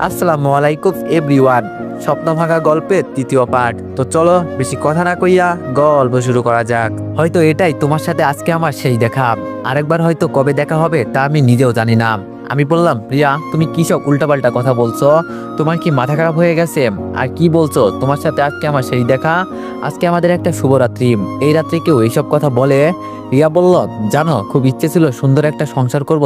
আসসালামু আলাইকুম এভরিওয়ান। স্বপ্ন ভাঙা গল্পের তৃতীয় পার্ট। তো চলো বেশি কথা না কইয়া গল্প শুরু করা যাক। হয়তো এটাই তোমার সাথে আজকে আমার সেই দেখা। আরেকবার হয়তো কবে দেখা হবে তা আমি নিজেও জানি না। আমি বললাম, প্রিয়া তুমি কি সব উল্টাপাল্টা কথা বলছো? তোমার কি মাথা খারাপ হয়ে গেছে? আর কি বলছো? তোমার সাথে আজকে আমার সেই দেখা, আজকে আমাদের একটা শুভরাত্রি। এই রাত্রে কেউ এইসব কথা বলে? রিয়া বলল, জানো খুব ইচ্ছে ছিল সুন্দর একটা সংসার করব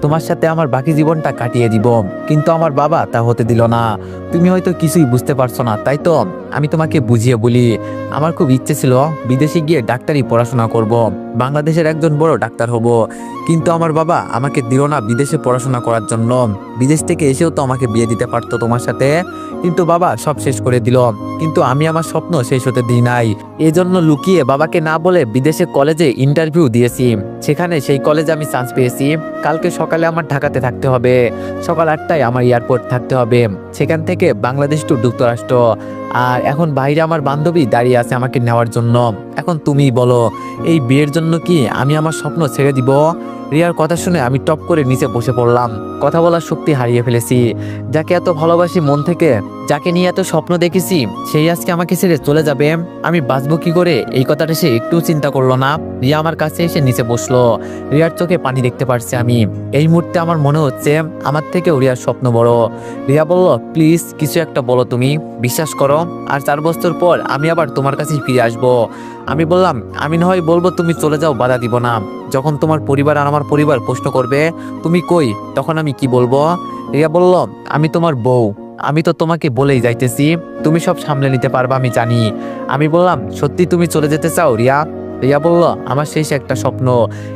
তোমার সাথে আমার বাকি জীবনটা কাটিয়ে দিব, কিন্তু আমার বাবা তা হতে দিল না। তুমি হয়তো কিছুই বুঝতে পারছো না, তাই তো আমি তোমাকে বুঝিয়ে বলি। আমার খুব ইচ্ছে ছিল বিদেশে গিয়ে ডাক্তারি পড়াশোনা করব, বাংলাদেশের একজন বড় ডাক্তার হব, কিন্তু আমার বাবা আমাকে দিল না বিদেশে পড়াশোনা করার জন্য। বিদেশ থেকে এসেও তো আমাকে বিয়ে দিতে পারতো তোমার সাথে, কিন্তু বাবা সব শেষ করে দিল। কিন্তু আমি আমার স্বপ্ন শেষ হতে দিই নাই। এজন্য লুকিয়ে বাবাকে না বলে বিদেশে কলেজে ইন্টারভিউ দিয়েছি। সেখানে সেই কলেজে আমি চান্স পেয়েছি। কালকে সকালে আমার ঢাকাতে থাকতে হবে, সকাল 8টায় আমার এয়ারপোর্ট থাকতে হবে, সেখান থেকে বাংলাদেশ টু যুক্তরাষ্ট্র। আর এখন বাইরে আমার বান্ধবী দাঁড়িয়ে আছে আমাকে নেওয়ার জন্য। এখন তুমি বলো, এই বিয়ের জন্য কি আমি আমার স্বপ্ন ছেড়ে দিব? রিয়ার কথা শুনে আমি টপ করে নিচে বসে পড়লাম। কথা বলার শক্তি হারিয়ে ফেলেছি। যাকে এত ভালোবাসি মন থেকে, যাকে নিয়ে এত স্বপ্ন দেখেছি, সেই আজকে আমাকে ছেড়ে চলে যাবে। আমি বাঁচবো কি করে? এই কথাটা সে একটু চিন্তা করলো না। রিয়া আমার কাছে এসে নিচে বসলো। রিয়ার চোখে পানি দেখতে পারছি আমি। এই মুহূর্তে আমার মনে হচ্ছে আমার থেকেও রিয়ার স্বপ্ন বড়। রিয়া বলল, প্লিজ কিছু একটা বলো, তুমি বিশ্বাস করো, আর 4 বছর পর আমি আবার তোমার কাছেই ফিরে আসবো। আমি বললাম, আমি না হয় বলবো, তুমি চলে যাও, বাধা দিব না। যখন তোমার পরিবার আর আমার পরিবার প্রশ্ন করবে তুমি কই, তখন আমি কি বলবো? রিয়া বলল, আমি তোমার বউ, আমি তো তোমাকে বলেই যাইতেছি, তুমি সব সামলে নিতে পারবা আমি জানি। আমি বললাম, সত্যি তুমি চলে যেতে চাও রিয়া? রিয়া বলল, আমার শেষ একটা স্বপ্ন,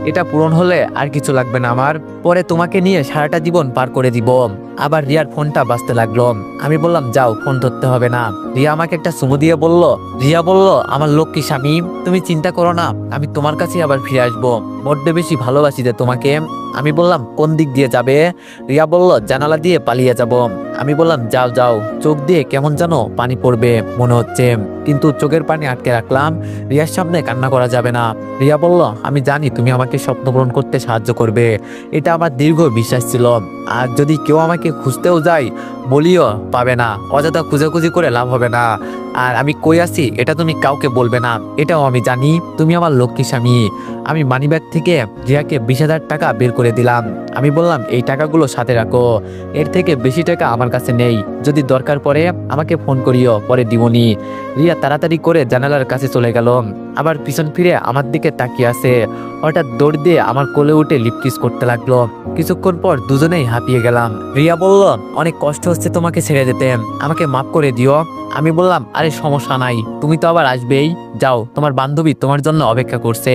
এটা পূরণ হলে আর কিছু লাগবে না আমার, পরে তোমাকে নিয়ে সারাটা জীবন পার করে দিব। আবার রিয়ার ফোনটা বাজতে লাগলো। আমি বললাম, যাও, ফোন ধরতে হবে না। রিয়া আমাকে একটা চুমু দিয়ে বলল, রিয়া বলল, আমার লক্ষ্মী স্বামী, তুমি চিন্তা করো না, আমি তোমার কাছে আবার ফিরে আসবো, বড্ড বেশি ভালোবাসি যে তোমাকে। আমি বললাম, কোন দিক দিয়ে যাবে? রিয়া বলল, জানালা দিয়ে পালিয়ে যাব। আমি বললাম, যাও যাও। চোখ দিয়ে কেমন যেন পানি পড়বে মনে হচ্ছে, কিন্তু চোখের পানি আটকে রাখলাম। রিয়ার সামনে কান্না করা যাবে না। রিয়া বলল, আমি জানি তুমি আমাকে স্বপ্ন পূরণ করতে সাহায্য করবে, এটা আমার দীর্ঘ বিশ্বাস ছিল। আর যদি কেউ আমাকে খুঁজতেও যায়, বলিও পাবে না, অযথা খুঁজাখুঁজি করে লাভ হবে না। আর আমি কই আছি এটা তুমি কাউকে বলবে না, এটাও আমি জানি, তুমি আমার লক্ষ্মী স্বামী। আমি মানিব্যাগ থেকে রিয়াকে 20,000 টাকা বের করে দিলাম। আমি বললাম, এই টাকাগুলো সাথে রাখো, এর থেকে বেশি টাকা আমার কাছে নেই, যদি দরকার পড়ে আমাকে ফোন করিও, পরে দিবনি। রিয়া তাড়াতাড়ি করে জানালার কাছে চলে গেল, আবার পিছন ফিরে আমার দিকে তাকিয়ে আছে। হঠাৎ দৌড় দিয়ে আমার কোলে উঠে লিপ কিস করতে লাগলো। কিছুক্ষণ পর দুজনেই হাঁপিয়ে গেলাম। রিয়া বলল, অনেক কষ্ট হচ্ছে তোমাকে ছেড়ে যেতে, আমাকে মাফ করে দিও। আমি বললাম, আরে সমস্যা নাই, তুমি তো আবার আসবেই, যাও, তোমার বান্ধবী তোমার জন্য অপেক্ষা করছে।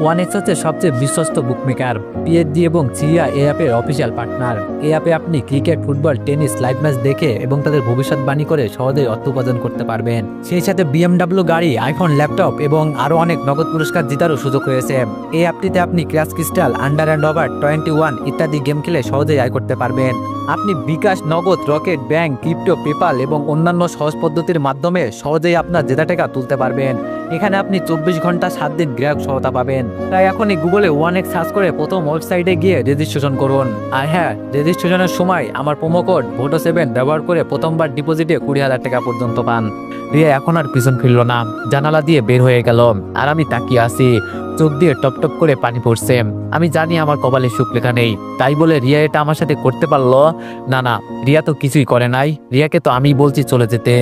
ওয়ানএক্স হচ্ছে সবচেয়ে বিশ্বস্ত বুকমেকার, পিএইচডি এবং সিরিয়া এই অ্যাপের অফিসিয়াল পার্টনার। এই অ্যাপে আপনি cricket, football, tennis live match দেখে এবং তাদের ভবিষ্যৎবাণী করে সহজেই অর্থ উপার্জন করতে পারবেন। সেই সাথে বিএমডাব্লিউ গাড়ি, আইফোন, ল্যাপটপ এবং আরও অনেক নগদ পুরস্কার জেতারও সুযোগ রয়েছে। এই অ্যাপটিতে আপনি crash crystal, under and over 21 ইত্যাদি গেম খেলে সহজেই আয় করতে পারবেন। আপনি বিকাশ, নগদ, রকেট, ব্যাংক, ক্রিপ্টো, পেপাল এবং অন্যান্য সহজ পদ্ধতির মাধ্যমে সহজেই আপনার জেতা টাকা তুলতে পারবেন। এখানে আপনি 24 ঘন্টা 7 দিন গ্রাহক সহায়তা পাবেন। তাই এখনই গুগলে ওয়ানএক্স সার্চ করে প্রথম ওয়েবসাইটে গিয়ে রেজিস্ট্রেশন করুন। আর হ্যাঁ, রেজিস্ট্রেশনের সময় আমার প্রোমো কোড VOTO7 ব্যবহার করে প্রথমবার ডিপোজিটে 20,000 টাকা পর্যন্ত পান। রিয়া এখন আর পিছন ফিরল না, জানালা দিয়ে বের হয়ে গেল। আর আমি তাকিয়ে আছি, চোখ দিয়ে টপ টপ করে পানি পড়ছে। আমি জানি আমার কপালে সুখ লেখা নেই, তাই বলে রিয়া এটা আমার সাথে করতে পারলো? না না, রিয়া তো কিছুই করে নাই। রিয়াকে তো আমি বলছি চলে যেতে,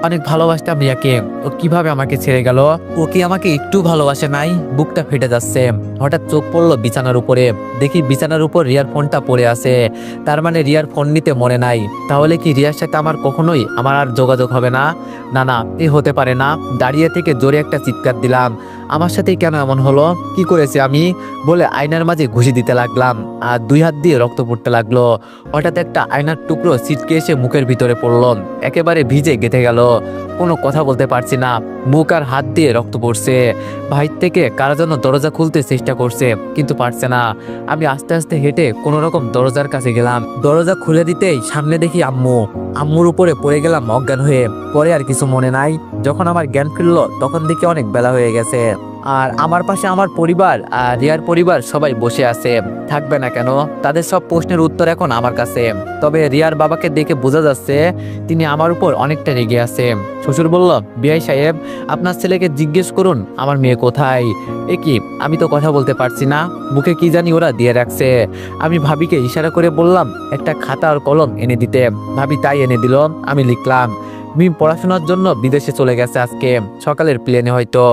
অনেক ভালোবাসতাম রিয়াকে, ও কিভাবে আমাকে ছেড়ে গেল? ও কি আমাকে একটু ভালোবাসে নাই? বুকটা ফেটে যাচ্ছে। হঠাৎ চোখ পড়লো বিছানার উপরে, দেখি বিছানার উপর রিয়ার ফোনটা পড়ে আছে। তার মানে রিয়ার ফোন নিতে মনে নাই। তাহলে কি রিয়ার সাথে আমার কখনোই আর যোগাযোগ হবে না? না না, এ হতে পারে না। দাঁড়িয়ে থেকে জোরে একটা চিৎকার দিলাম, আমার সাথে কেন এমন হলো? কি করেছি আমি? বলে আয়নার মাঝে ঘুষি দিতে লাগলাম, আর 2 হাত দিয়ে রক্ত পড়তে লাগলো। হঠাৎ একটা আয়নার টুকরো ছিটকে এসে মুখের ভিতরে পড়লো, একেবারে ভিজে গেঁথে গেল। কোনো কথা বলতে পারছি না, মুখ আর হাত দিয়ে রক্ত পড়ছে। বাহির থেকে কারা যেন দরজা খুলতে চেষ্টা করছে, কিন্তু পারছে না। আমি আস্তে আস্তে হেঁটে কোনো রকম দরজার কাছে গেলাম। দরজা খুলে দিতেই সামনে দেখি আম্মু। আম্মুর উপরে পড়ে গেলাম অজ্ঞান হয়ে। পরে আর কিছু মনে নাই। যখন আমার জ্ঞান ফিরলো তখন দেখি অনেক বেলা হয়ে গেছে। আর আমার পাশে আমার পরিবার আর রিয়ার পরিবার সবাই বসে আছে। থাকবে না কেন? তাদের সব প্রশ্নের উত্তর এখন আমার কাছে। তবে রিয়ার বাবাকে দেখে বোঝা যাচ্ছে তিনি আমার উপর অনেকটা রেগে আছে। শ্বশুর বলল, বিআই সাহেব, আপনার ছেলেকে জিজ্ঞেস করুন আমার মেয়ে কোথায়। এ কি, আমি তো কথা বলতে পারছি না, মুখে কি জানি ওরা দিয়ে রাখছে। আমি ভাবিকে ইশারা করে বললাম একটা খাতা আর কলম এনে দিতে। ভাবি তাই এনে দিল। আমি লিখলাম, মিম পড়াশোনার জন্য বিদেশে চলে গেছে আজকে সকালের প্লেনে হয়তো।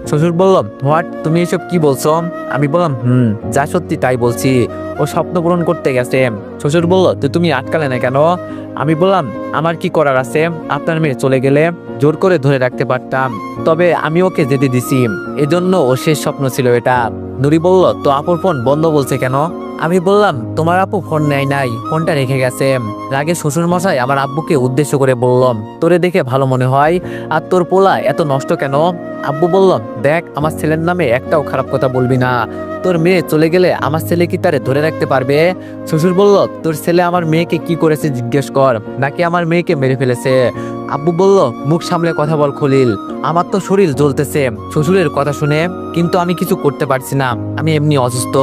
শ্বশুর বলল, হোয়াট, তুমি এসব কি বলছো? আমি বললাম, যা সত্যি তাই বলছি, ও স্বপ্ন পূরণ করতে গেছে। শ্বশুর বলল, তো তুমি আটকালে না কেন? আমি বললাম, আমার কি করার আছে, আপনার মেয়ে চলে গেলে জোর করে ধরে রাখতে পারতাম, তবে আমি ওকে যেতে দিছি, এজন্য ও শেষ স্বপ্ন ছিল এটা। নুরি বলল, তো আপুর ফোন বন্ধ বলছে কেন? আমি বললাম, তোমার আপু ফোন নেয় নাই, ফোনটা রেখে গেছে। রাগে শ্বশুর মশাই আমার আব্বুকে উদ্দেশ্য করে বললাম, তোরে দেখে ভালো মনে হয়, আর তোর পোলা এত নষ্ট কেন? আব্বু বলল, দেখ, আমার ছেলের নামে একটাও খারাপ কথা বলবি না, তোর মেয়ে চলে গেলে আমার ছেলে কি তারে ধরে রাখতে পারবে? শ্বশুর বলল, তোর ছেলে আমার মেয়েকে কি করেছে জিজ্ঞেস কর, নাকি আমার মেয়েকে মেরে ফেলেছে। আব্বু বলল, মুখ সামলে কথা বল খলিল, আমার তো শরীর জ্বলতেছে শ্বশুরের কথা শুনে, কিন্তু আমি কিছু করতে পারছি না, আমি এমনি অসুস্থ।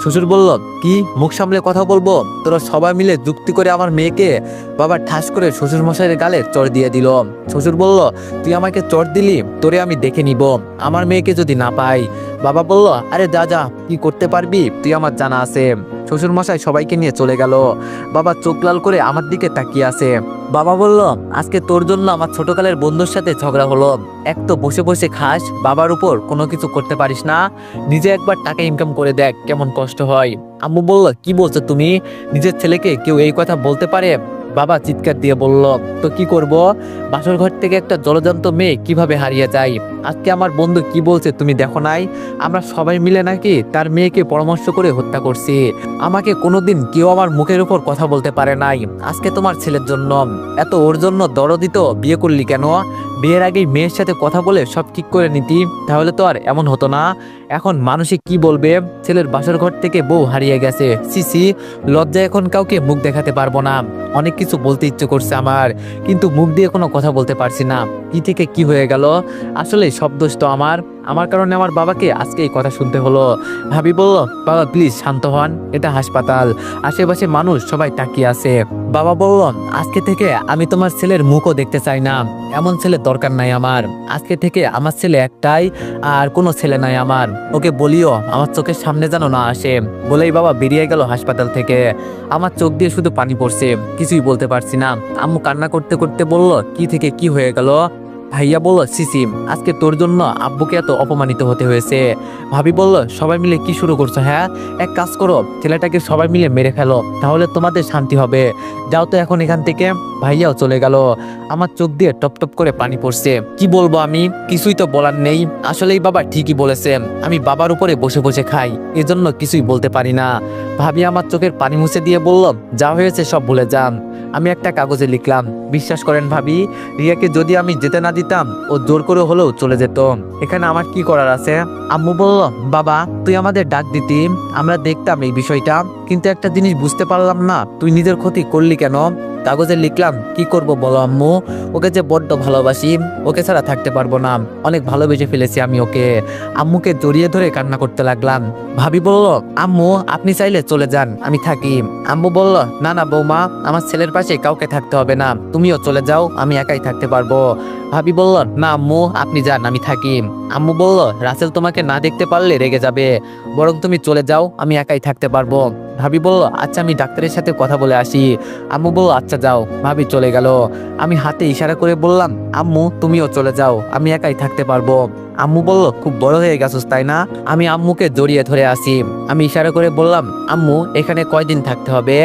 শ্বশুর বলল, কি মুখ সামলে কথা বলবো? তোরা সবাই মিলে যুক্তি করে আমার মেয়েকে। বাবা ঠাস করে শ্বশুর মশাইয়ের গালে চড় দিয়ে দিল। শ্বশুর বলল, তুই আমাকে চড় দিলি, তোরে আমি দেখে নিব আমার মেয়েকে যদি না পাই। বাবা বলল, আরে যা যা, কি করতে পারবি তুই, আমার জানা আছে। শ্বশুর মশাই সবাইকে নিয়ে চলে গেল। বাবা চোখ লাল করে আমার দিকে তাকিয়ে আছে। বাবা বলল, আজকে তোর জন্য আমার ছোটকালের বন্ধুর সাথে ঝগড়া হলো। এক তো বসে বসে খাস, বাবার উপর কোনো কিছু করতে পারিস না, নিজে একবার টাকা ইনকাম করে দেখ কেমন কষ্ট হয়। আম্মু বলল, কি বলছো তুমি? নিজের ছেলেকে কেউ এই কথা বলতে পারে? বাবা চিৎকার দিয়ে বলল, তো কি করব? বাসর ঘর থেকে একটা জলজান্ত মেয়ে কিভাবে হারিয়ে যায়? আজকে আমার বন্ধু কি বলছে তুমি দেখো নাই? আমরা সবাই মিলে নাকি তার মেয়েকে পরামর্শ করে হত্যা করছি। আমাকে কোনোদিন কেউ আমার মুখের উপর কথা বলতে পারে নাই। আজকে তোমার ছেলের জন্য, এত ওর জন্য দরদি তো বিয়ে করলি কেন? বিয়ের আগেই মেয়ের সাথে কথা বলে সব ঠিক করে নিতি, তাহলে তো আর এমন হতো না। এখন মানুষে কি বলবে, ছেলের বাসর ঘর থেকে বউ হারিয়ে গেছে, সিসি লজ্জা, এখন কাউকে মুখ দেখাতে পারবো না। অনেক কিছু বলতে ইচ্ছে করছে আমার, কিন্তু মুখ দিয়ে কোনো কথা বলতে পারছি না। কি থেকে কি হয়ে গেল? আসলে সব দোষ তো আমার কারণে আমার বাবাকে আজকে এই কথা শুনতে হলো। ভাবি বলল, বাবা প্লিজ শান্ত হন, এটা হাসপাতাল, আশেপাশে মানুষ সবাই তাকিয়ে আছে। বাবা বলল, আজকে থেকে আমি তোমার ছেলের মুখও দেখতে চাই না, এমন ছেলে দরকার নাই আমার। আজকে থেকে আমার ছেলে একটাই, আর কোনো ছেলে নাই আমার, ওকে বলিও আমার চোখের সামনে যেন না আসে। বলেই বাবা বেরিয়ে গেল হাসপাতাল থেকে। আমার চোখ দিয়ে শুধু পানি পড়ছে, কিছুই বলতে পারছি না। আম্মু কান্না করতে করতে বলল, কি থেকে কি হয়ে গেল? ভাইয়া বলল, সিসিম, আজকে তোর জন্য আব্বুকে এত অপমানিত হতে হয়েছে। ভাবি বলল, সবাই মিলে কি শুরু করছো? হ্যাঁ, এক কাজ করো, ছেলেটাকে সবাই মিলে মেরে ফেলো, তাহলে তোমাদের শান্তি হবে। যাও তো এখন এখান থেকে। ভাইয়াও চলে গেল। আমার চোখ দিয়ে টপ টপ করে পানি পড়ছে। কি বলবো আমি, কিছুই তো বলার নেই। আসলেই বাবা ঠিকই বলেছে, আমি বাবার উপরে বসে বসে খাই, এজন্য কিছুই বলতে পারি না। ভাবি আমার চোখের পানি মুছে দিয়ে বলল, যা হয়েছে সব ভুলে যান। আমি একটা কাগজে লিখলাম, বিশ্বাস করেন ভাবি, রিয়াকে যদি আমি যেতে না দিতাম, ও জোর করে হলেও চলে যেত। এখানে আমার কি করার আছে? আম্মু বলল, বাবা তুই আমাদের ডাক দিতি, আমরা দেখতাম এই বিষয়টা, কিন্তু একটা জিনিস বুঝতে পারলাম না, তুই নিজের ক্ষতি করলি কেন? কাগজে লিখলাম, কি করব বলো আম্মু, ওকে যে বড্ড ভালোবাসি, ওকে ছাড়া থাকতে পারবো না, অনেক ভালোবেসে ফেলেছি আমি ওকে। আম্মুকে জড়িয়ে ধরে কান্না করতে লাগলাম। ভাবি বলল, আম্মু আপনি চাইলে চলে যান, আমি থাকি। আম্মু বলল, না না বৌমা, আমার ছেলের পাশে কাউকে থাকতে হবে না, তুমিও চলে যাও, আমি একাই থাকতে পারবো। ভাবি বলল, না আম্মু আপনি যান, আমি থাকি। আম্মু বলল, রাসেল তোমাকে না দেখতে পারলে রেগে যাবে, বরং তুমি চলে যাও, আমি একাই থাকতে পারবো। ভাবি বলল, আচ্ছা আমি ডাক্তারের সাথে কথা বলে আসি। আম্মু বলল, আচ্ছা যাও। ভাবি চলে গেল। আমি হাতে ইশারা করে বললাম, আম্মু তুমিও চলে যাও, আমি একাই থাকতে পারবো। আম্মু বলল, খুব বড় হয়ে গেছস তাই না? আমি আম্মুকে জড়িয়ে ধরে আসি। আমি ইশারা করে বললাম, আম্মু এখানে কয়দিন থাকতে হবে?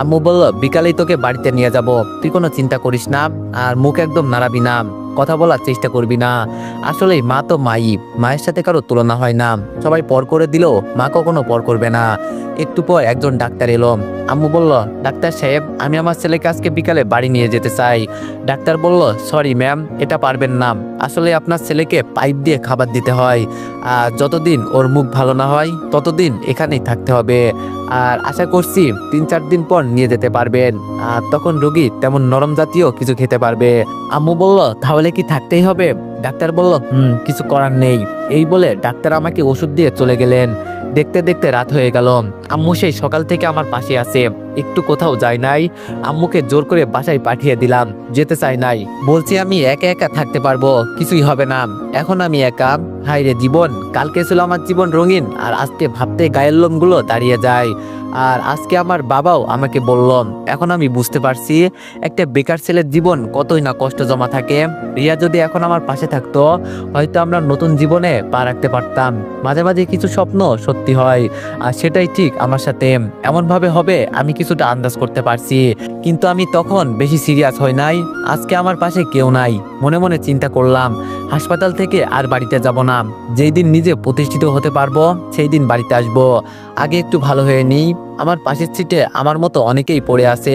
আম্মু বলল, বিকালেই তোকে বাড়িতে নিয়ে যাব, তুই কোনো চিন্তা করিস না, আর মুখ একদম নাড়াবি না, কথা বলার চেষ্টা করবি না। আসলে মা তো মাই, মায়ের সাথে কারো তুলনা হয় না। সবাই পর করে দিলেও মা কখনো পর করবে না। একটু পর একজন ডাক্তার এলো। আম্মু বলল, ডাক্তার সাহেব আমি আমার ছেলেকে আজকে বিকালে বাড়ি নিয়ে যেতে চাই। ডাক্তার বলল, সরি ম্যাম, এটা পারবেন না, আসলে আপনার ছেলেকে পাইপ দিয়ে খাবার দিতে হয়, আর যতদিন ওর মুখ ভালো না হয় ততদিন এখানেই থাকতে হবে, আর আশা করছি 3-4 দিন পর নিয়ে যেতে পারবেন, আর তখন রোগী তেমন নরম জাতীয় কিছু খেতে পারবে। আম্মু বলল, তাহলে কি থাকতেই হবে? ডাক্তার বলল কিছু করার নেই। এই বলে ডাক্তার আমাকে ওষুধ দিয়ে চলে গেলেন। দেখতে দেখতে রাত হয়ে গেল। আম্মু সেই সকাল থেকে আমার পাশে আছে, একটু কোথাও যায় নাই। আম্মুকে জোর করে বাসায় পাঠিয়ে দিলাম, যেতে চাই নাই। বলছি আমি একা একা থাকতে পারবো, কিছুই হবে না। এখন আমি একা। হায় রে জীবন, কালকে ছিল আমার জীবন রঙিন, আর আজকে ভাবতে গায়ের লোমগুলো দাঁড়িয়ে যায়। আর আজকে আমার বাবাও আমাকে বলল, এখন আমি বুঝতে পারছি একটা বেকার ছেলের জীবন কতই না কষ্ট জমা থাকে। রিয়া যদি এখন আমার পাশে থাকতো, হয়তো আমরা নতুন জীবনে পা রাখতে পারতাম। মাঝে মাঝে কিছু স্বপ্ন সত্যি হয়, আর সেটাই ঠিক আমার সাথে এমন ভাবে হবে আমি কিছুটা আন্দাজ করতে পারছি। কিন্তু আমি তখন বেশি সিরিয়াস হই নাই। আজকে আমার পাশে কেউ নাই। মনে মনে চিন্তা করলাম, হাসপাতাল থেকে আর বাড়িতে যাব না। যেই দিন নিজে প্রতিষ্ঠিত হতে পারবো সেই দিন বাড়িতে আসবো। আগে একটু ভালো হয়ে নিই। আমার পাশের সিটে আমার মতো অনেকেই পড়ে আছে।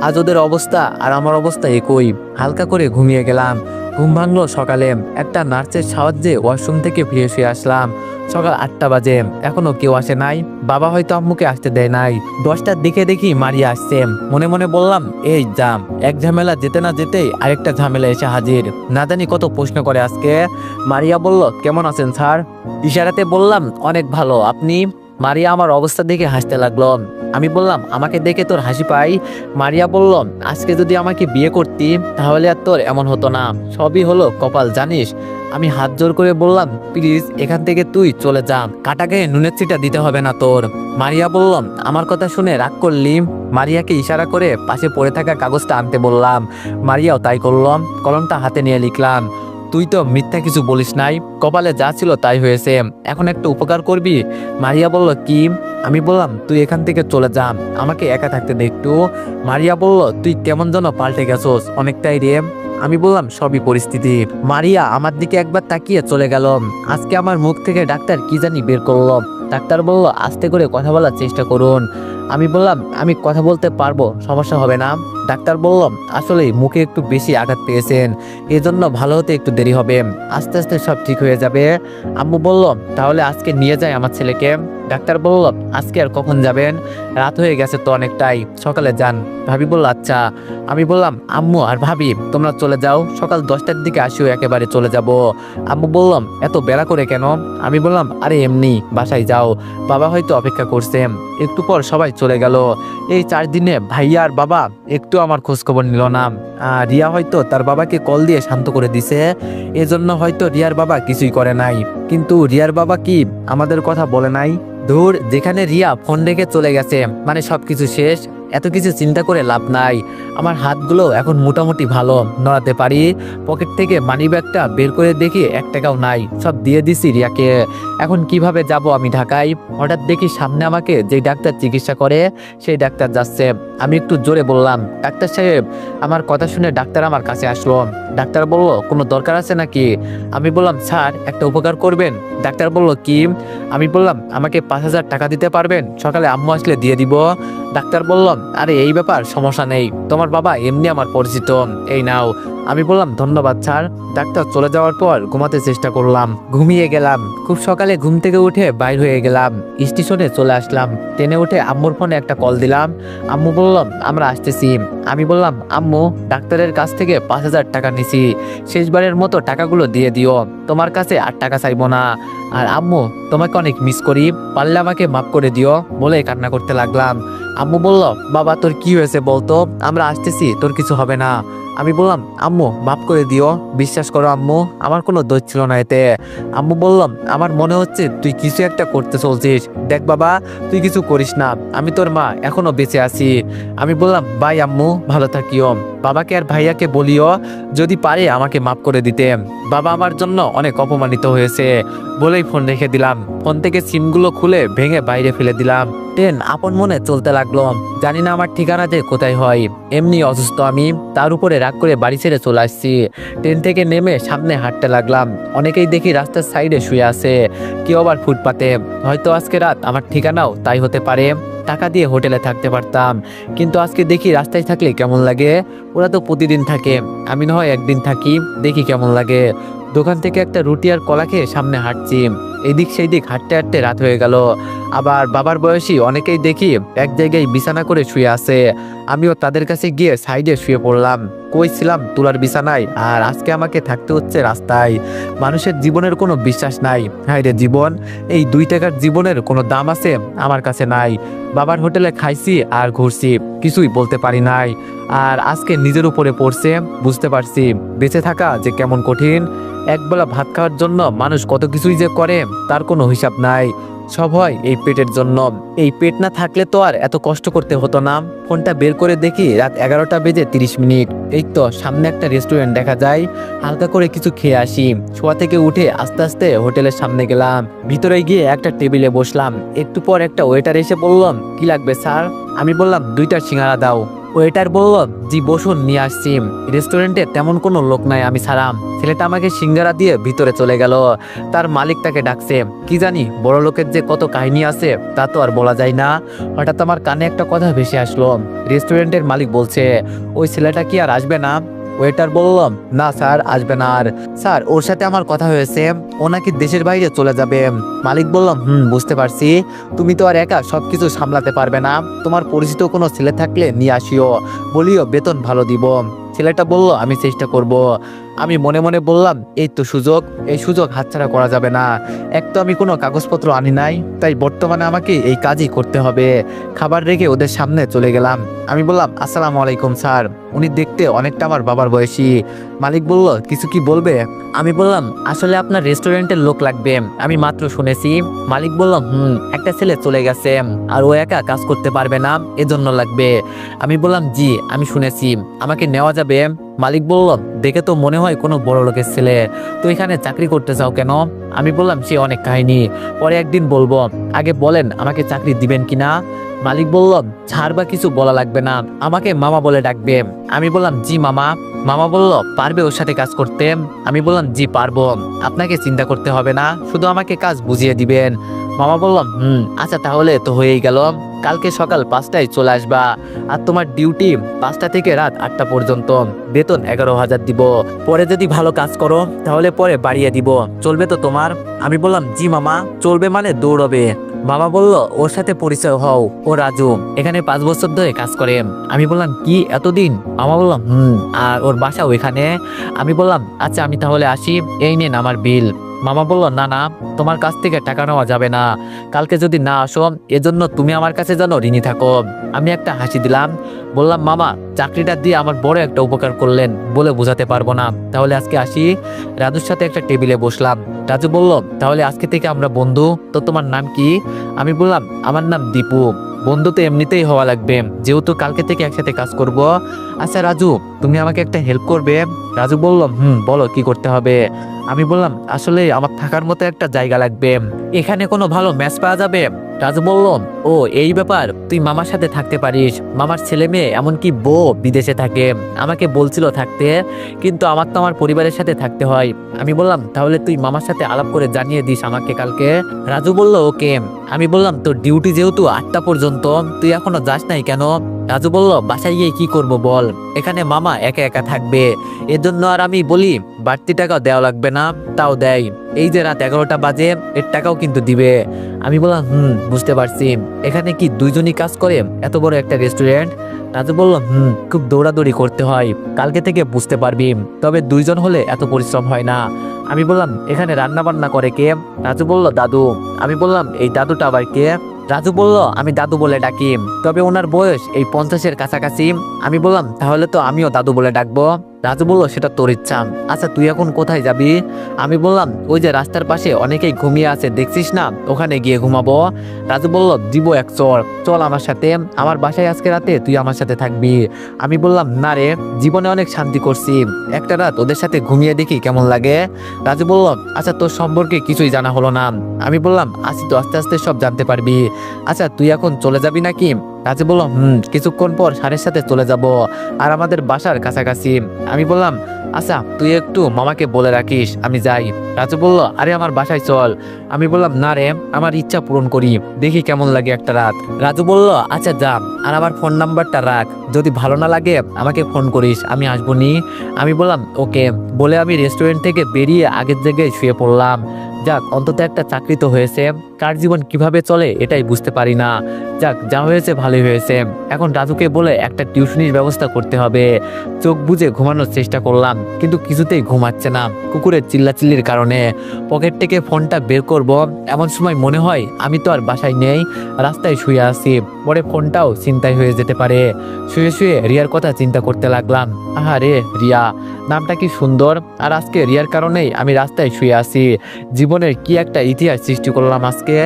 আজ ওদের অবস্থা আর আমার অবস্থা একই। হালকা করে ঘুমিয়ে গেলাম। ঘুম ভাঙলো সকালে। একটা নার্সের সাহায্যে ওয়াশরুম থেকে ফ্রেশ হয়ে আসলাম। সকাল 8টা বাজে, এখনো কেউ আসে নাই। বাবা হয়তো আম্মুকে আসতে দেয় নাই। 10টার দিকে দেখি মারিয়া আসছে। মনে মনে বললাম, এই জাম, এক ঝামেলা যেতে না যেতেই আরেকটা ঝামেলা এসে হাজির। না জানি কত প্রশ্ন করে আজকে। মারিয়া বলল, কেমন আছেন স্যার? ইশারাতে বললাম, অনেক ভালো, আপনি? মারিয়া আমার অবস্থা দেখে হাসতে লাগলো। আমি বললাম, আমাকে দেখে তোর হাসি পাই? মারিয়া বলল, আজকে যদি আমাকে বিয়ে করতি তাহলে আর তোর এমন হতো না। সবই হলো কপাল, জানিস। আমি হাত জোর করে বললাম, প্লিজ এখান থেকে তুই চলে যা, কাটা গায়ে নুনের ছিটা দিতে হবে না তোর। মারিয়া বলল, আমার কথা শুনে রাগ করলি? মারিয়াকে ইশারা করে পাশে পড়ে থাকা কাগজটা আনতে বললাম। মারিয়াও তাই করলাম। কলমটা হাতে নিয়ে লিখলাম, তুই তো মিথ্যা কিছু বলিস নাই, কপালে যা ছিল তাই হয়েছে, এখন একটা উপকার করবি? মারিয়া বলল, কি? আমি বললাম, তুই এখান থেকে চলে যা, আমাকে একা থাকতে দে একটু। মারিয়া বলল, তুই কেমন যেন পাল্টে গেছোস অনেকটাই রে। আমি বললাম, সবই পরিস্থিতি। মারিয়া আমার দিকে একবার তাকিয়ে চলে গেল। আজকে আমার মুখ থেকে ডাক্তার কি জানি বের করলো। ডাক্তার বলল, আস্তে করে কথা বলার চেষ্টা করুন। আমি বললাম, আমি কথা বলতে পারবো, সমস্যা হবে না। ডাক্তার বলল, আসলে মুখে একটু বেশি আঘাত পেয়েছেন, এজন্য ভালো হতে একটু দেরি হবে, আস্তে আস্তে সব ঠিক হয়ে যাবে। আম্মু বলল, তাহলে আজকে নিয়ে যাই আমার ছেলেকে। ডাক্তার বলল, আজকে আর কখন যাবেন? রাত হয়ে গেছে তো অনেকটাই, সকালে যান। ভাবি বলল, আচ্ছা। আমি বললাম, আম্মু আর ভাবি তোমরা চলে যাও, সকাল 10টার দিকে আসিও, একেবারে চলে যাব। আম্মু বললাম, এত বেলা করে কেন? আমি বললাম, আরে এমনি, বাসায় যাও, বাবা হয়তো অপেক্ষা করছে। একটু পর সবাই চলে গেল। এই 4 দিনে ভাইয়া আর বাবা একটু আমার খোঁজ খবর নিল না। রিয়া হয়তো তার বাবাকে কল দিয়ে শান্ত করে দিছে, এজন্য হয়তো রিয়ার বাবা কিছুই করে নাই। কিন্তু রিয়ার বাবা কি আমাদের কথা বলে নাই? ধুর, যেখানে রিয়া ফোন রেখে চলে গেছে মানে সবকিছু শেষ। এত কিছু চিন্তা করে লাভ নাই। আমার হাতগুলো এখন মোটামুটি ভালো, নড়াতে পারি। পকেট থেকে মানি ব্যাগটা বের করে দেখি 1 টাকাও নাই, সব দিয়ে দিছি রিয়াকে। এখন কিভাবে যাব আমি ঢাকায়? হঠাৎ দেখি সামনে আমাকে যে ডাক্তার চিকিৎসা করে সেই ডাক্তার যাচ্ছে। আমি একটু জোরে বললাম, ডাক্তার সাহেব। আমার কথা শুনে ডাক্তার আমার কাছে আসলো। ডাক্তার বলল, কোনো দরকার আছে নাকি? আমি বললাম, স্যার একটা উপকার করবেন। ডাক্তার বলল, কি? আমি বললাম, আমাকে 5,000 টাকা দিতে পারবেন? সকালে আম্মু আসলে দিয়ে দিব। ডাক্তার বলল, আরে এই ব্যাপার, সমস্যা নেই, তোমার বাবা এমনি আমার পরিচিত, এই নাও। আমি বললাম, ধন্যবাদ স্যার। ডাক্তার চলে যাওয়ার পর ঘুমাতে চেষ্টা করলাম, ঘুমিয়ে গেলাম। খুব সকালে ঘুম থেকে উঠে বাইর হয়ে গেলাম, স্টেশনে চলে আসলাম। ট্রেনে উঠে আম্মুর ফোনে একটা কল দিলাম। আম্মু বললাম, আমরা আসতেছি। আমি বললাম, আম্মু, ডাক্তারের কাছ থেকে 5,000 টাকা নিছি, শেষবারের মতো টাকাগুলো দিয়ে দিও, তোমার কাছে আর টাকা চাইবো না। আর আম্মু, তোমাকে অনেক মিস করি, পারলে আমাকে মাফ করে দিও, বলে কান্না করতে লাগলাম। আম্মু বলল, বাবা তোর কি হয়েছে বলতো, আমরা আসতেছি, তোর কিছু হবে না। আমি বললাম, আম্মু মাফ করে দিও, বিশ্বাস করো আম্মু, আমার কোনো দোষ ছিল না এতে। আম্মু বললাম, আমার মনে হচ্ছে তুই কিছু একটা করতে চলছিস, দেখ বাবা তুই কিছু করিস না, আমি তোর মা এখনো বেঁচে আছি। আমি বললাম, বাই আম্মু, ভালো থাকিও, বাবাকে আর ভাইয়াকে বলিও যদি পারে আমাকে মাফ করে দিতে, বাবা আমার জন্য অনেক অপমানিত হয়েছে, বলেই ফোন রেখে দিলাম। ফোন থেকে সিমগুলো খুলে ভেঙে বাইরে ফেলে দিলাম। ট্রেন আপন মনে চলতে লাগলো। জানি না আমার ঠিকানা যে কোথায় হয়, এমনি অসুস্থ আমি, তার উপরে রাগ করে বাড়ি ছেড়ে চলে আসছি। ট্রেন থেকে নেমে সামনে হাঁটতে লাগলাম। অনেকেই দেখি রাস্তার সাইডে শুয়ে আছে, কেউ আবার ফুটপাতে। হয়তো আজকে রাত আমার ঠিকানাও তাই হতে পারে। টাকা দিয়ে হোটেলে থাকতে পারতাম, কিন্তু আজকে দেখি রাস্তায় থাকলে কেমন লাগে। ওরা তো প্রতিদিন থাকে, আমি না হয় একদিন থাকি, দেখি কেমন লাগে। দোকান থেকে একটা রুটি আর কলা খেয়ে সামনে হাঁটছি। এদিক সেই দিক হাঁটতে হাঁটতে রাত হয়ে গেল। আবার বাবার বয়সী অনেকেই দেখি এক জায়গায় বিছানা করে শুয়ে আছে। আমিও তাদের কাছে গিয়ে সাইডে শুয়ে পড়লাম। কইছিলাম তুলার বিছানায়, আর আজকে আমাকে থাকতে হচ্ছে রাস্তায়। মানুষের জীবনের কোনো বিশ্বাস নাই। হায় রে জীবন, এই 2 টাকার জীবনের কোনো দাম আছে? আমার কাছে নাই। বাবার হোটেলে খাইছি আর ঘুরছি, কিছুই বলতে পারি নাই। আর আজকে নিজের উপরে পড়ছে, বুঝতে পারছি বেঁচে থাকা যে কেমন কঠিন। একবেলা ভাত খাওয়ার জন্য মানুষ কত কিছুই যে করে তার কোনো হিসাব নাই। সব হয় এই পেটের জন্য। এই পেট না থাকলে তো আর এত কষ্ট করতে হতো না। ফোনটা বের করে দেখি রাত 11টা বেজে 30 মিনিট। এই তো সামনে একটা রেস্টুরেন্ট দেখা যায়, হালকা করে কিছু খেয়ে আসি। শোয়া থেকে উঠে আস্তে আস্তে হোটেলের সামনে গেলাম। ভিতরে গিয়ে একটা টেবিলে বসলাম। একটু পর একটা ওয়েটার এসে বললাম, কি লাগবে স্যার? আমি বললাম 2টা সিঙ্গারা দাও। ওয়েটার বলল, জি বসুন, নিয়ে আসছি। রেস্টুরেন্টে তেমন কোনো লোক নাই আমি ছাড়াম। ছেলেটা আমাকে সিঙ্গারা দিয়ে ভিতরে চলে গেল। তার মালিক তাকে ডাকছে। কি জানি বড় লোকের যে কত কাহিনী আছে তা তো আর বলা যায় না। হঠাৎ আমার কানে একটা কথা ভেসে আসলো। রেস্টুরেন্টের মালিক বলছে, ওই ছেলেটা কি আর আসবে না? ওয়েটার বললাম, না স্যার, আসবে না। আর স্যার, ওর সাথে আমার কথা হয়েছে, ও নাকি দেশের বাইরে চলে যাবে। মালিক বললাম, বুঝতে পারছি। তুমি তো আর একা সবকিছু সামলাতে পারবে না। তোমার পরিচিত কোনো ছেলে থাকলে নিয়ে আসিও, বলিও বেতন ভালো দিব। ছেলেটা বলল, আমি চেষ্টা করব। আমি মনে মনে বললাম, এই তো সুযোগ, এই সুযোগ হাতছাড়া করা যাবে না। এক তো আমি কোনো কাগজপত্র আনি নাই, তাই বর্তমানে আমাকে এই কাজই করতে হবে। খাবার রেখে ওদের সামনে চলে গেলাম। আমি বললাম, আসসালামু আলাইকুম স্যার। উনি দেখতে অনেকটা আমার বাবার বয়সী। মালিক বলল, কিছু কি বলবে? আমি বললাম, আসলে আপনার রেস্টুরেন্টের লোক লাগবে, আমি মাত্র শুনেছি। মালিক বলল, একটা ছেলে চলে গেছে, আর ও একা কাজ করতে পারবে না, এজন্য লাগবে। আমি বললাম, জি আমি শুনেছি, আমাকে নেওয়া যাবে? মালিক বলল, দেখে তো মনে হয় কোনো বড় লোকের ছেলে, তো এখানে চাকরি করতে চাও কেন? আমি বললাম, সে অনেক কাহিনী, পরে একদিন বলবো, আগে বলেন আমাকে চাকরি দিবেন কিনা। মালিক বলল, ছাড় বা কিছু বলা লাগবে না, আমাকে মামা বলে ডাকবে। আমি বললাম, জি মামা। মামা বলল, পারবে ওর সাথে কাজ করতে? আমি বললাম, জি পারবো, আপনাকে চিন্তা করতে হবে না, শুধু আমাকে কাজ বুঝিয়ে দিবেন। মামা বললাম, আচ্ছা তাহলে তো হয়েই গেল। কালকে সকাল 5টায় চলে আসবা। আর তোমার ডিউটি 5টা থেকে রাত 8টা পর্যন্ত, বেতন 11,000 দিব। পরে যদি ভালো কাজ করো তাহলে পরে বাড়িয়ে দিব, চলবে তো তোমার? আমি বললাম, জি মামা। চলবে মানে দৌড়বে। মামা বলল, ওর সাথে পরিচয় হও, ও রাজু, এখানে 5 বছর ধরে কাজ করে। আমি বললাম, কি এতদিন? মামা বললাম, আর ওর বাসাও এখানে। আমি বললাম, আচ্ছা আমি তাহলে আসি, এই নেন আমার বিল। মামা বলল, না না, তোমার কাছ থেকে টাকা নেওয়া যাবে না। কালকে যদি না আসো, এজন্য তুমি আমার কাছে যেন ঋণী থাকো। আমি একটা হাসি দিলাম, বললাম, মামা চাকরিটা দিয়ে আমার বড় একটা উপকার করলেন, বলে বোঝাতে পারবো না। তাহলে আজকে আসি। রাজুর সাথে একটা টেবিলে বসলাম। রাজু বলল, তাহলে আজকে থেকে আমরা বন্ধু। তো তোমার নাম কি? আমি বললাম, আমার নাম দীপু। বন্ধু তো এমনিতেই হওয়া লাগবে, যেহেতু কালকে থেকে একসাথে কাজ করব। আচ্ছা রাজু, তুমি আমাকে একটা হেল্প করবে? রাজু বলল, বলো কি করতে হবে। আমি বললাম, আসলে আমার থাকার মতো একটা জায়গা লাগবে, এখানে কোনো ভালো ম্যাচ পাওয়া যাবে? রাজু বলল, ও এই ব্যাপার, তুই মামার সাথে থাকতে পারিস। মামার ছেলে মেয়ে এমনকি বউ বিদেশে থাকে, আমাকে বলছিল থাকতে, কিন্তু আমার তো আমার পরিবারের সাথে থাকতে হয়। আমি বললাম, তাহলে তুই মামার সাথে আলাপ করে জানিয়ে দিস আমাকে কালকে। রাজু বলল, ওকে। আমি বললাম, তোর ডিউটি যেহেতু 8টা পর্যন্ত, তুই এখনো যাস নাই কেন? রাজু বলল, বাসায় গিয়ে কি করব বল, এখানে মামা একা একা থাকবে, এজন্য। আর আমি বলি, বাড়তি টাকা দেওয়া লাগবে না, তাও দেয়। এই যে রাত 11টা বাজে, এর টাকাও কিন্তু দিবে। আমি বললাম, বুঝতে পারছি। এখানে কি দুইজনই কাজ করে এত বড় একটা রেস্টুরেন্ট? রাজু বলল, খুব দৌড়াদৌড়ি করতে হয়, কালকে থেকে বুঝতে পারবি। তবে 2জন হলে এত পরিশ্রম হয় না। আমি বললাম, এখানে রান্না বান্না করে কে? রাজু বলল, দাদু। আমি বললাম, এই দাদুটা আবার কে? রাজু বলল, আমি দাদু বলে ডাকি, তবে ওনার বয়স এই 50-এর কাছাকাছি। আমি বললাম, তাহলে তো আমিও দাদু বলে ডাকবো। রাজু বলল, সেটা তোর ইচ্ছা। আচ্ছা তুই এখন কোথায় যাবি? আমি বললাম, ওই যে রাস্তার পাশে অনেকেই ঘুমিয়ে আছে দেখছিস না, ওখানে গিয়ে ঘুমাবো। রাজু বলল, দিব এক চর, চল আমার সাথে, আমার বাসায় আজকে রাতে তুই আমার সাথে থাকবি। আমি বললাম, না রে, জীবনে অনেক শান্তি করছি, একটা রাত ওদের সাথে ঘুমিয়ে দেখি কেমন লাগে। রাজু বলল, আচ্ছা তোর সম্পর্কে কিছুই জানা হলো না। আমি বললাম, আসি তো, আস্তে আস্তে সব জানতে পারবি। আচ্ছা তুই এখন চলে যাবি নাকি? রাজু বলল, কিছুক্ষণ পর স্যারের সাথে চলে যাব, আর আমাদের বাসার কাছাকাছি। আমি বললাম, আচ্ছা তুই একটু মামাকে বলে রাখিস আমি যাই। রাজু বলল, আরে আমার বাসায় চল। আমি বললাম, না রে, আমার ইচ্ছা পূরণ করি, দেখি কেমন লাগে একটা রাত। রাজু বলল, আচ্ছা যা, আর আমার ফোন নাম্বারটা রাখ, যদি ভালো না লাগে আমাকে ফোন করিস, আমি আসবো নি। আমি বললাম, ওকে। বলে আমি রেস্টুরেন্ট থেকে বেরিয়ে আগের জায়গায় শুয়ে পড়লাম। যাক, অন্তত একটা চাকরি তো হয়েছে। কার জীবন কিভাবে চলে এটাই বুঝতে পারি না। যাক, যা হয়েছে ভালোই হয়েছে। এখন রাজুকে বলে একটা টিউশনির ব্যবস্থা করতে হবে। চোখ বুজে ঘুমানোর চেষ্টা করলাম, কিন্তু কিছুতেই ঘুমাচ্ছে না কুকুরের চিল্লাচিল্লির কারণে। পকেট থেকে ফোনটা বের করব, এমন সময় মনে হয় আমি তো আর বাসায় নেই, রাস্তায় শুয়ে আছি। পরে ফোনটাও ছিনতাই হয়ে যেতে পারে। শুয়ে শুয়ে রিয়ার কথা চিন্তা করতে লাগলাম। আহারে রিয়া, নামটা কি সুন্দর। আর আজকে রিয়ার কারণেই আমি রাস্তায় শুয়ে আছি। জীবনের কি একটা ইতিহাস সৃষ্টি করলাম আজকে।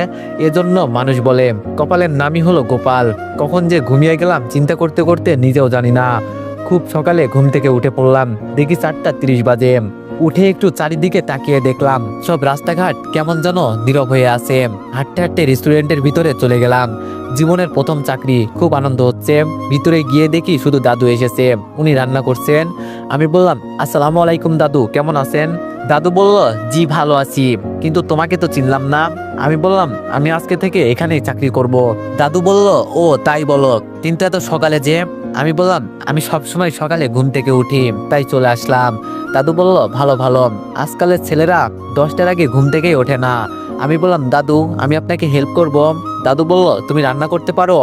এজন্য মানুষ বলে কপালের নামই হলো গোপাল। কখন যে ঘুমিয়ে গেলাম চিন্তা করতে করতে নিজেও জানি না। খুব সকালে ঘুম থেকে উঠে পড়লাম, দেখি 4:30 বাজে। উঠে একটু চারিদিকে তাকিয়ে দেখলাম সব রাস্তাঘাট কেমন যেন নীরব হয়ে আছে। হাঁটতে হাঁটতে রেস্টুরেন্টের ভিতরে চলে গেলাম। জীবনের প্রথম চাকরি, খুব আনন্দ হচ্ছে। ভিতরে গিয়ে দেখি শুধু দাদু এসেছে, উনি রান্না করছেন। আমি বললাম, আসসালামু আলাইকুম দাদু, কেমন আছেন? দাদু বলল, জি ভালো আছি, কিন্তু তোমাকে তো চিনলাম না। আমি বললাম, আমি আজকে থেকে এখানেই চাকরি করব। দাদু বলল, ও তাই বলো, কিন্তু এত সকালে যে? আমি বললাম, আমি সবসময় সকালে ঘুম থেকে উঠি, তাই চলে আসলাম। দাদু বলল, ভালো ভালো, আজকালের ছেলেরা 10টার আগে ঘুম থেকেই ওঠে না। আমি বললাম, দাদু আমি আপনাকে হেল্প করব। দাদু বলল, তুমি রান্না করতে পারো?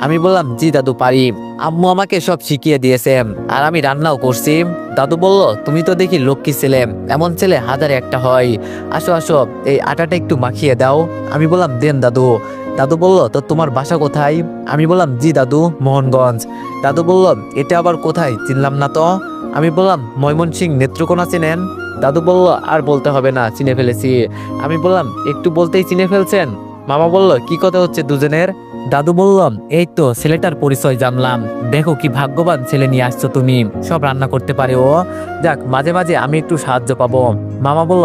আমি বললাম, জি দাদু পারি, আম্মু আমাকে সব শিখিয়ে দিয়েছে, আর আমি রান্নাও করছি। দাদু বলল, তুমি তো দেখি লক্ষ্মী ছেলে, এমন ছেলে হাজারে একটা হয়। আসো আসো, এই আটাটা একটু মাখিয়ে দাও। আমি বললাম, দেন দাদু। দাদু বলল, তো তোমার বাসা কোথায়? আমি বললাম, জি দাদু, মোহনগঞ্জ। দাদু বলল, এটা আবার কোথায়, চিনলাম না তো। আমি বললাম, ময়মনসিংহ নেত্রকোনা চিনেন? দাদু বলল, আর বলতে হবে না, চিনে ফেলেছি। আমি বললাম, একটু বলতেই চিনে ফেলছেন? মামা বলল, কি কথা হচ্ছে দুজনের? দাদু বলল, এই তো ছেলেটার পরিচয় জানলাম, দেখো কি ভাগ্যবান ছেলে নিয়ে আসছো তুমি, সব রান্না করতে পারে ও। যাক, মাঝে মাঝে আমি একটু সাহায্য পাবো। মামা বলল,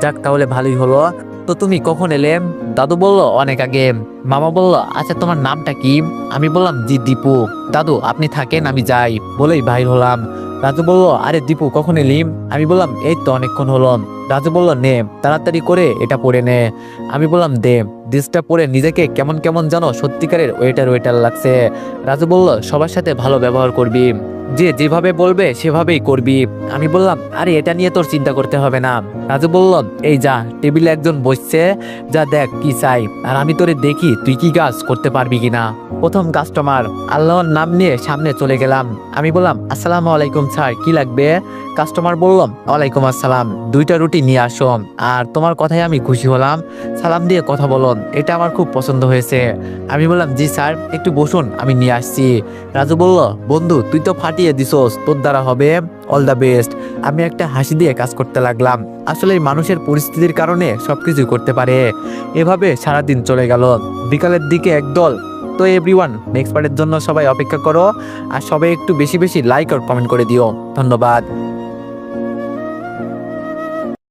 যাক তাহলে ভালোই হলো। তো তুমি কখন এলে? দাদু বলল, অনেক আগে। মামা বলল, আচ্ছা তোমার নামটা কি? আমি বললাম, জি দীপু। দাদু আপনি থাকেন, আমি যাই, বলেই বাইর হলাম। রাজু বলল, আরে দীপু কখন এলি? আমি বললাম, এই তো অনেকক্ষণ হলো। রাজু বলল, নে তাড়াতাড়ি করে এটা পরে নে। আমি বললাম, দে। ড্রেসটা পরে নিজেকে কেমন কেমন যেন সত্যিকারের ওয়েটার ওয়েটার লাগছে। রাজু বলল, সবার সাথে ভালো ব্যবহার করবি, যে যেভাবে বলবে সেভাবেই করবি। আমি বললাম, আরে এটা নিয়ে তোর চিন্তা করতে হবে না। রাজু বলল, এই যা, টেবিলে একজন বসছে, যা দেখ কি চাই, আর আমি তোরে দেখি তুই কি কাজ করতে পারবি কিনা। প্রথম কাস্টমার, আল্লাহর নাম নিয়ে সামনে চলে গেলাম। আমি বললাম, আসসালামু আলাইকুম স্যার, কি লাগবে? কাস্টমার বলল, ওয়ালাইকুম আসসালাম, 2টা রুটি নিয়ে আসো। আর তোমার কথায় আমি খুশি হলাম, সালাম দিয়ে কথা বলো, এটা আমার খুব পছন্দ হয়েছে। আমি বললাম, জি স্যার, একটু বসুন, আমি নিয়ে আসছি। রাজু বলল, বন্ধু তুই তো ফাটিয়ে দিছোস, তোর দ্বারা হবে, অল দ্য বেস্ট। আমি একটা হাসি দিয়ে কাজ করতে লাগলাম। আসলে এই মানুষের পরিস্থিতির কারণে সবকিছুই করতে পারে। এভাবে সারাদিন চলে গেল। বিকালের দিকে একদল। তো এভরিওয়ান, নেক্সট পার্টের জন্য সবাই অপেক্ষা করো, আর সবাই একটু বেশি বেশি লাইক আর কমেন্ট করে দিও। ধন্যবাদ।